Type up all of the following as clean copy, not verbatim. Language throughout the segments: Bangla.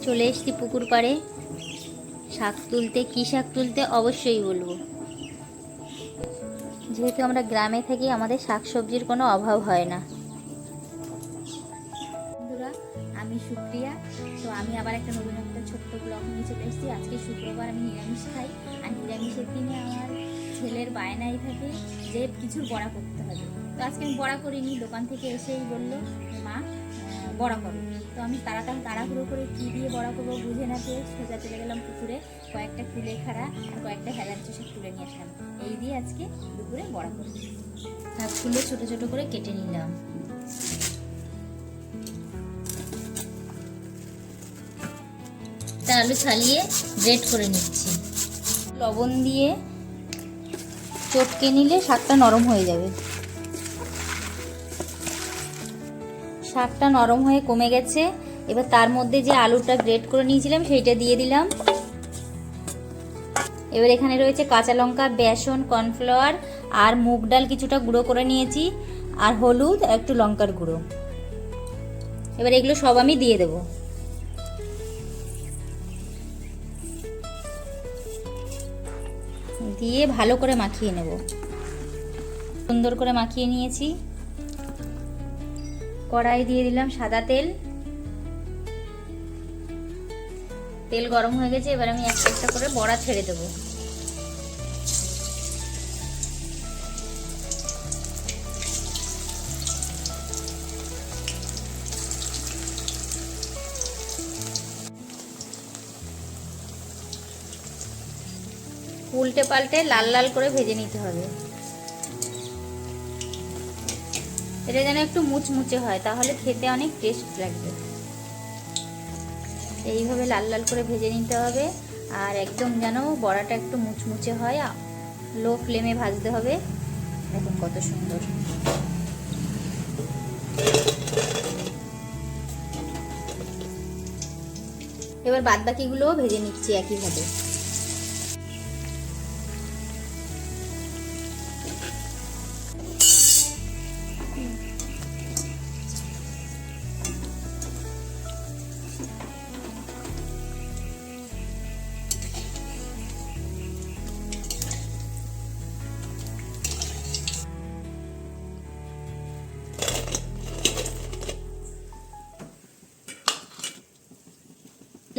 চলে এসেছি পুকুর পাড়ে শাক তুলতে। কী শাক তুলতে অবশ্যই বলবো। যেহেতু আমরা গ্রামে থাকি, আমাদের শাক সবজির কোনো অভাব হয় না। বন্ধুরা, আমি সুপ্রিয়া। তো আমি আবার একটা নতুন একটা ছোট্ট ব্লগ নিয়ে চলে এসেছি। আজকে শুক্রবার, আমি নিরামিষ খাই। আর নিরামিষের দিনে আমার ছেলের বায়নাই থাকে যে কিছুর বড়া করতে হবে। তো আজকে আমি বড়া করিনি, দোকান থেকে এসেই বললো মা বড়া করো। তো আমি তাড়াহুড়ো করে কী দিয়ে বড়া করবো বুঝে না পেয়ে সোজা চলে গেলাম পুকুরে। কয়েকটা কুলেখাড়া আর কয়েকটা হেলাঞ্চি শাক তুলে নিয়ে আসলাম। এই দিয়ে আজকে দুপুরে বড়া করবো। শাকগুলো ছোটো ছোটো করে কেটে নিলাম। আলু ছালিয়ে গ্রেট করে নিচ্ছি। লবণ দিয়ে চটকে নিলে শাকটা নরম হয়ে যাবে। শাকটা নরম হয়ে কমে গেছে। এবার তার মধ্যে যে আলুটা গ্রেট করে নিয়েছিলাম সেইটা দিয়ে দিলাম। এবার এখানে রয়েছে কাঁচা লঙ্কা, বেসন, কর্নফ্লাওয়ার আর মুগ ডাল কিছুটা গুঁড়ো করে নিয়েছি, আর হলুদ, একটু লঙ্কার গুঁড়ো। এবার এগুলো সব আমি দিয়ে দেবো। দিয়ে ভালো করে মাখিয়ে নেব। সুন্দর করে মাখিয়ে নিয়েছি। কড়াই দিয়ে দিলাম সাদা তেল। তেল গরম হয়ে গেছে। এবার আমি একটা একটা করে বড়া ছেড়ে দেবো। উল্টে পাল্টে লাল লাল করে ভেজে নিতে হবে। এটা যেন একটু মুচমুচে হয়, তাহলে খেতে অনেক টেস্ট লাগবে। এইভাবে লাল লাল করে ভেজে নিতে হবে। আর একদম যেন বড়াটা একটু মুচমুচে হয়, লো ফ্লেমে ভাজতে হবে। দেখুন কত সুন্দর। এবার বাদ বাকিগুলোও ভেজে নিচ্ছি একইভাবে।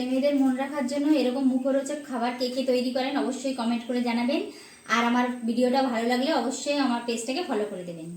মেয়েদের মন রাখার জন্য এরকম মুখরোচক খাবার কে কে তৈরি করেন অবশ্যই কমেন্ট করে জানাবেন। আর আমার ভিডিওটা ভালো লাগলে অবশ্যই আমার পেজটাকে ফলো করে দেবেন।